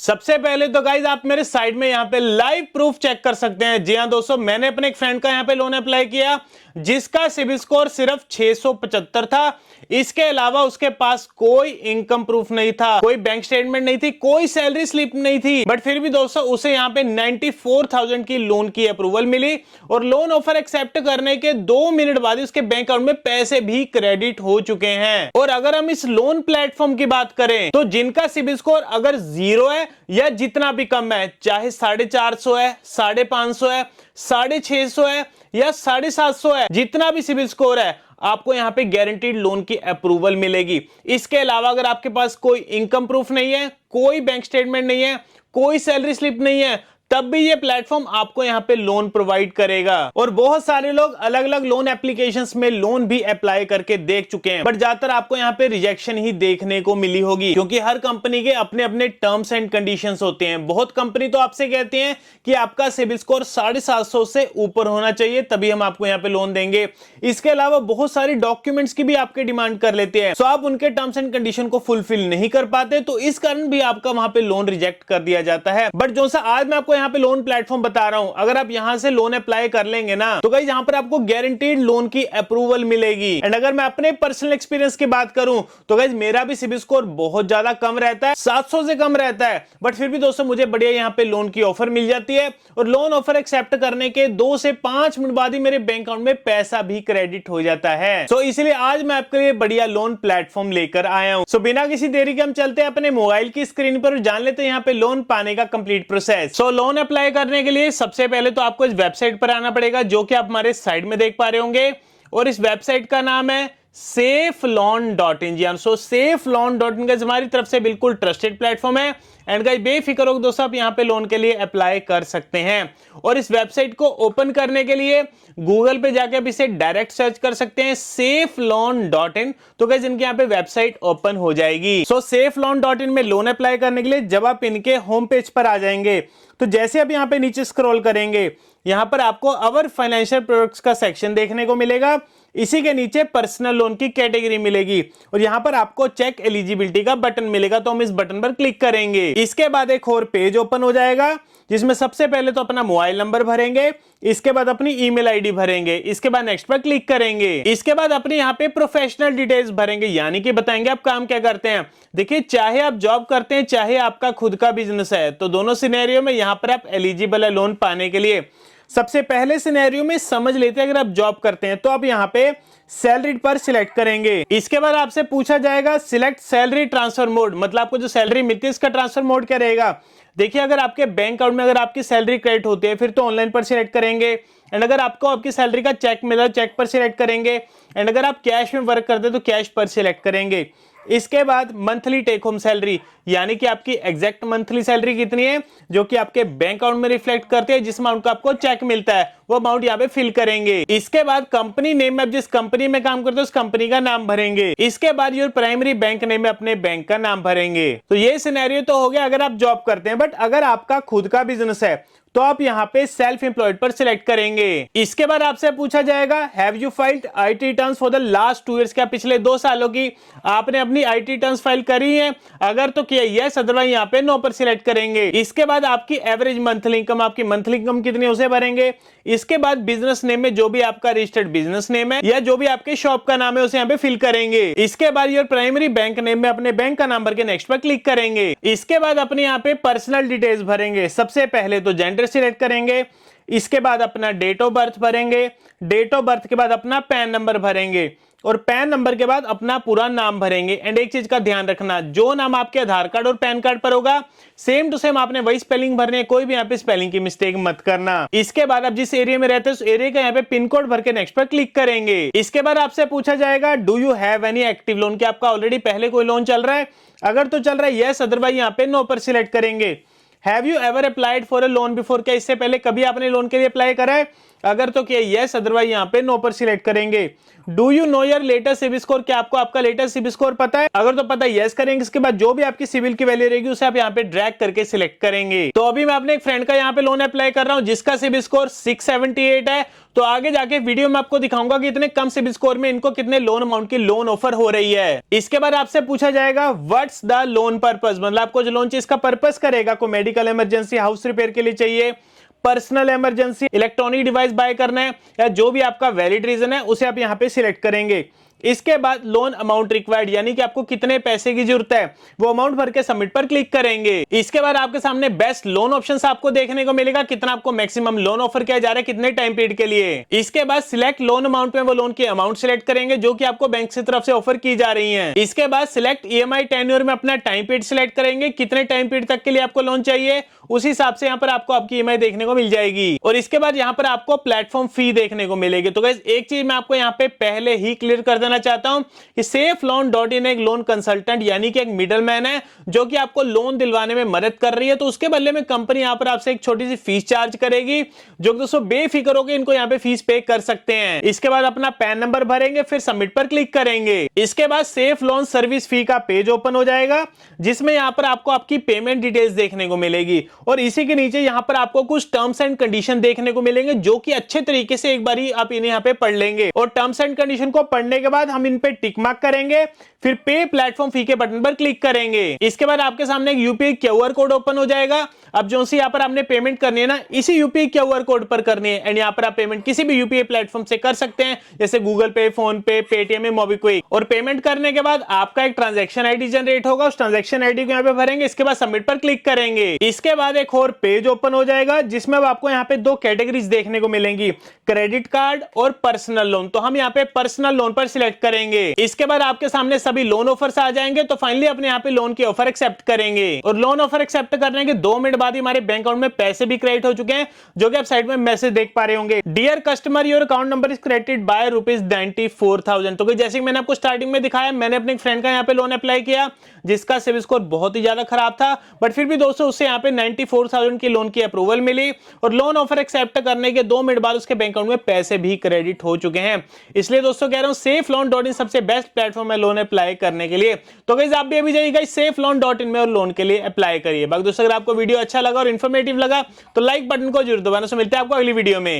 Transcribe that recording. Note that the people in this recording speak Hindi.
सबसे पहले तो गाइज आप मेरे साइड में यहाँ पे लाइव प्रूफ चेक कर सकते हैं। जी हाँ दोस्तों, मैंने अपने एक फ्रेंड का यहाँ पे लोन अप्लाई किया जिसका सिबिल स्कोर सिर्फ 675 था। इसके अलावा उसके पास कोई इनकम प्रूफ नहीं था, कोई बैंक स्टेटमेंट नहीं थी, कोई सैलरी स्लिप नहीं थी, बट फिर भी दोस्तों उसे यहाँ पे 94,000 की लोन की अप्रूवल मिली और लोन ऑफर एक्सेप्ट करने के 2 मिनट बाद उसके बैंक अकाउंट में पैसे भी क्रेडिट हो चुके हैं। और अगर हम इस लोन प्लेटफॉर्म की बात करें तो जिनका सिबिल स्कोर अगर 0 है या जितना भी कम है, चाहे 450 है, 550 है, 650 है या 750 है, जितना भी सिबिल स्कोर है आपको यहां पे गारंटीड लोन की अप्रूवल मिलेगी। इसके अलावा अगर आपके पास कोई इनकम प्रूफ नहीं है, कोई बैंक स्टेटमेंट नहीं है, कोई सैलरी स्लिप नहीं है, तब भी ये प्लेटफॉर्म आपको यहां पे लोन प्रोवाइड करेगा। और बहुत सारे लोग अलग अलग लोन एप्लीकेशंस में लोन भी अप्लाई करके देख चुके हैं, बट ज्यादातर आपको यहां पे रिजेक्शन ही देखने को मिली होगी, क्योंकि हर कंपनी के अपने अपने टर्म्स एंड कंडीशंस होते हैं। बहुत कंपनी तो आपसे कहते हैं कि आपका सिबिल स्कोर 750 से ऊपर होना चाहिए तभी हम आपको यहां पे लोन देंगे। इसके अलावा बहुत सारी डॉक्यूमेंट्स की भी आपके डिमांड कर लेते हैं, तो आप उनके टर्म्स एंड कंडीशन को फुलफिल नहीं कर पाते, तो इस कारण भी आपका वहां पे लोन रिजेक्ट कर दिया जाता है। बट जो सा आज मैं आपको यहाँ पे लोन प्लेटफॉर्म बता रहा हूं, अगर आप यहां से लोन अप्लाई कर लेंगे ना तो गाइस यहां पर आपको गारंटीड लोन की अप्रूवल मिलेगी। एंड अगर मैं अपने पर्सनल एक्सपीरियंस की बात करूं तो गाइस मेरा भी सिबिल स्कोर बहुत ज्यादा कम रहता है, 700 से कम रहता है, बट फिर भी दोस्तों मुझे बढ़िया यहां पे लोन की ऑफर मिल जाती है और लोन ऑफर एक्सेप्ट करने के 2 से 5 मिनट बाद ही मेरे बैंक अकाउंट में पैसा भी क्रेडिट हो जाता है। सो इसलिए आज मैं आपके लिए बढ़िया लोन प्लेटफॉर्म लेकर आया हूं। सो बिना किसी देरी के हम चलते हैं अपने मोबाइल की स्क्रीन पर और जान लेते हैं यहाँ पे लोन पाने का कंप्लीट प्रोसेस। सो लोन अप्लाई करने के लिए सबसे पहले तो आपको इस वेबसाइट पर आना पड़ेगा जो कि आप हमारे साइड में देख पा रहे होंगे, और इस वेबसाइट का नाम है safeloan.in। जी सो safeloan.in गाइस हमारी तरफ से बिल्कुल ट्रस्टेड प्लेटफॉर्म है। एंड गाइस बेफिक्र हो दोस्तों, आप यहां पे लोन के लिए अप्लाई कर सकते हैं। और इस वेबसाइट को ओपन करने के लिए गूगल पे जाके आप इसे डायरेक्ट सर्च कर सकते हैं safeloan.in, तो गाइस इनके यहां पे वेबसाइट ओपन हो जाएगी। सो safeloan.in में लोन अप्लाई करने के लिए जब आप इनके होम पेज पर आ जाएंगे तो जैसे आप यहां पे नीचे स्क्रॉल करेंगे यहां पर आपको अवर फाइनेंशियल प्रोडक्ट्स का सेक्शन देखने को मिलेगा। इसी के नीचे पर्सनल लोन की कैटेगरी मिलेगी और यहां पर आपको चेक एलिजिबिलिटी का बटन मिलेगा, तो हम इस बटन पर क्लिक करेंगे। इसके बाद एक और पेज ओपन हो जाएगा जिसमें सबसे पहले तो अपना मोबाइल नंबर भरेंगे, इसके बाद अपनी ईमेल आईडी भरेंगे, इसके बाद नेक्स्ट पर क्लिक करेंगे। इसके बाद अपनी यहाँ पे प्रोफेशनल डिटेल्स भरेंगे, यानी कि बताएंगे आप काम क्या करते हैं। देखिए चाहे आप जॉब करते हैं चाहे आपका खुद का बिजनेस है, तो दोनों सिनेरियो में यहाँ पर आप एलिजिबल है लोन पाने के लिए। सबसे पहले सिनेरियो में समझ लेते हैं, अगर आप जॉब करते हैं तो आप यहाँ पे सैलरी पर सिलेक्ट करेंगे। इसके बाद आपसे पूछा जाएगा सिलेक्ट सैलरी ट्रांसफर मोड, मतलब आपको जो सैलरी मिलती है इसका ट्रांसफर मोड क्या रहेगा। देखिए अगर आपके बैंक अकाउंट में अगर आपकी सैलरी क्रेडिट होती है फिर तो ऑनलाइन पर सिलेक्ट करेंगे, एंड अगर आपको आपकी सैलरी का चेक मिला चेक पर सिलेक्ट करेंगे, एंड अगर आप कैश में वर्क करते हैं तो कैश पर सिलेक्ट करेंगे। इसके बाद मंथली टेक होम सैलरी, यानी कि आपकी एग्जैक्ट मंथली सैलरी कितनी है जो कि आपके बैंक अकाउंट में रिफ्लेक्ट करते हैं, जिस अमाउंट का आपको चेक मिलता है वो अमाउंट यहाँ पे फिल करेंगे। इसके बाद कंपनी नेम में आप जिस कंपनी में काम करते हो उस कंपनी का नाम भरेंगे। इसके बाद योर प्राइमरी बैंक नेम में अपने बैंक का नाम भरेंगे। तो ये सिनेरियो तो हो गया अगर आप जॉब करते हैं, बट अगर आपका खुद का बिजनेस है तो आप यहाँ पे सेल्फ एम्प्लॉयड पर सिलेक्ट करेंगे। इसके बाद आपसे पूछा जाएगा have you filed IT returns for the last 2 years, क्या पिछले 2 सालों की आपने अपनी आईटी रिटर्न्स फाइल करी है, अगर तो किया यस, अदरवाइज यहाँ पे नो पर सिलेक्ट करेंगे। इसके बाद आपकी एवरेज मंथली इनकम, आपकी मंथली इनकम कितनी उसे भरेंगे। इसके बाद बिजनेस नेम में जो भी आपका रजिस्टर्ड बिजनेस नेम है या जो भी आपके शॉप का नाम है उसे यहाँ पे फिल करेंगे। इसके बाद योर प्राइमरी बैंक नेम में अपने बैंक का नाम भर के नेक्स्ट पर क्लिक करेंगे। इसके बाद अपने यहाँ पे पर्सनल डिटेल्स भरेंगे। सबसे पहले तो जेंडर सिलेक्ट करेंगे, इसके बाद अपना डेट ऑफ बर्थ भरेंगे, डेट ऑफ बर्थ के बाद अपना पैन नंबर भरेंगे और पैन नंबर के बाद अपना पूरा नाम भरेंगे। एंड एक चीज का ध्यान रखना, जो नाम आपके आधार कार्ड और पैन कार्ड पर होगा सेम टू सेम आपने वही स्पेलिंग भरनी है, कोई भी यहाँ पे स्पेलिंग की मिस्टेक मत करना। इसके बाद आप जिस एरिया में रहते हैं उस एरिया का यहाँ पे पिन कोड भर के नेक्स्ट पर क्लिक करेंगे। इसके बाद आपसे पूछा जाएगा do you have any active lone, क्या आपका ऑलरेडी पहले कोई लोन चल रहा है, अगर तो चल रहा है यस, अदरवाइज यहाँ पे नो पर सिलेक्ट करेंगे। Have you ever applied for a loan before, क्या इससे पहले कभी आपने लोन के लिए अप्लाई करा है, अगर तो किया यस, अदरवाइज यहाँ पे नो पर सिलेक्ट करेंगे। Do you know your latest CIBIL score, क्या आपको आपका लेटेस्ट सिबिल स्कोर पता है? अगर तो पता है यस करेंगे। इसके बाद जो भी आपकी सिविल की वैल्यू रहेगी उसे आप यहाँ पे ड्रैग करके सिलेक्ट करेंगे। तो अभी मैं अपने एक फ्रेंड का यहाँ पे लोन अप्लाई कर रहा हूँ जिसका सिबिल स्कोर 678 है। तो आगे जाके वीडियो में आपको दिखाऊंगा कि इतने कम सिबिल स्कोर में इनको कितने लोन अमाउंट की लोन ऑफर हो रही है। इसके बाद आपसे पूछा जाएगा व्हाट्स द लोन पर्पस, मतलब आपको जो लोन चाहिए इसका पर्पस करेगा। को मेडिकल इमरजेंसी, हाउस रिपेयर के लिए चाहिए, personal emergency, electronic device buy करना है, या जो भी आपका वैलिड रीजन है उसे आप यहां पे सिलेक्ट करेंगे। इसके बाद लोन अमाउंट रिक्वायर्ड, यानी कि आपको कितने पैसे की जरूरत है, वो अमाउंट भर के सबमिट पर क्लिक करेंगे। इसके बाद आपके सामने बेस्ट लोन ऑप्शंस आपको देखने को मिलेगा, कितना आपको मैक्सिमम लोन ऑफर किया जा रहा है, कितने टाइम पीरियड के लिए। इसके बाद सिलेक्ट लोन अमाउंट में वो लोन की अमाउंट सिलेक्ट करेंगे जो कि आपको बैंक की तरफ से ऑफर की जा रही है। इसके बाद सिलेक्ट ईएमआई टेन्योर में अपना टाइम पीरियड सिलेक्ट करेंगे, कितने टाइम पीरियड तक के लिए आपको लोन चाहिए, उस हिसाब से यहाँ पर आपको आपकी ईएमआई देखने को मिल जाएगी। और इसके बाद यहाँ पर आपको प्लेटफॉर्म फी देखने को मिलेगी। तो गाइस एक चीज मैं आपको यहाँ पे पहले ही क्लियर कर देना चाहता हूँ कि SafeLoan.in एक लोन कंसल्टेंट यानी कि एक मिडलमैन है जो कि आपको लोन दिलवाने में मदद कर रही है। तो उसके बदले में कंपनी यहाँ पर आपसे एक छोटी सी फीस चार्ज करेगी, जो कि दोस्तों बेफिक्र होकर इनको यहाँ पे फीस पे कर सकते हैं। इसके बाद अपना पैन नंबर भरेंगे, फिर सबमिट पर क्लिक करेंगे। इसके बाद सेफ लोन सर्विस फी का पेज ओपन हो जाएगा जिसमें यहाँ पर आपको आपकी पेमेंट डिटेल्स देखने को मिलेगी और इसी के नीचे यहाँ पर आपको कुछ टर्म्स एंड कंडीशन देखने को मिलेंगे जो कि अच्छे तरीके से एक बारी आप इन्हें यहाँ पे पढ़ लेंगे। और टर्म्स एंड कंडीशन को पढ़ने के बाद हम इन पे टिक मार्क करेंगे, फिर पे प्लेटफॉर्म फी के बटन पर क्लिक करेंगे। इसके बाद आपके सामने एक यूपीआई क्यूआर कोड ओपन हो जाएगा। अब जो सी यहाँ पर आपने पेमेंट करनी है ना, इसी यूपीआई क्यूआर कोड पर करनी है एंड यहाँ पर आप पेमेंट किसी भी यूपीआई प्लेटफॉर्म से कर सकते हैं, जैसे गूगल पे, फोन पे, पेटीएम, मोबीक्विक। और पेमेंट करने के बाद आपका एक ट्रांजैक्शन आईडी जनरेट होगा, उस ट्रांजैक्शन आईडी को यहाँ पे भरेंगे। इसके बाद सबमिट पर क्लिक करेंगे। इसके बाद एक और पेज ओपन हो जाएगा जिसमें आपको यहाँ पे दो कैटेगरीज देखने को मिलेंगी, क्रेडिट कार्ड और पर्सनल लोन। तो हम यहाँ पे पर्सनल लोन पर सिलेक्ट करेंगे। इसके बाद आपके सामने सभी लोन ऑफर्स आ जाएंगे। तो फाइनली अपने यहाँ पे लोन की ऑफर एक्सेप्ट करेंगे और लोन ऑफर एक्सेप्ट करने के 2 मिनट बाद ही हमारे बैंक अकाउंट में पैसे भी क्रेडिट हो चुके हैं, जो कि आप साइड में मैसेज देख पा रहे होंगे, dear customer your account number is credited by ₹94,000। तो जैसे कि मैंने आपको स्टार्टिंग में दिखाया, मैंने अपने फ्रेंड का यहाँ पे लोन अप्लाई किया जिसका सिबिल स्कोर बहुत ही ज्यादा खराब था, बट फिर भी दोस्तों उससे यहाँ पे 94,000 की लोन की अप्रूवल मिली और लोन ऑफर एक्सेप्ट करने के 2 मिनट बाद उसके बैंक अकाउंट में पैसे भी क्रेडिट हो चुके हैं। इसलिए दोस्तों कह रहा हूं SafeLoan.in सबसे बेस्ट प्लेटफॉर्म है लोन अप्लाई करने के लिए। तो गाइस आप भी अभी जाइएगा SafeLoan.in में और लोन के लिए अप्लाई करिए। बाकी दोस्तों अगर आपको वीडियो अच्छा लगा और इन्फॉर्मेटिव लगा तो लाइक बटन को जरूर दबाना। मिलते हैं आपको अगली वीडियो में।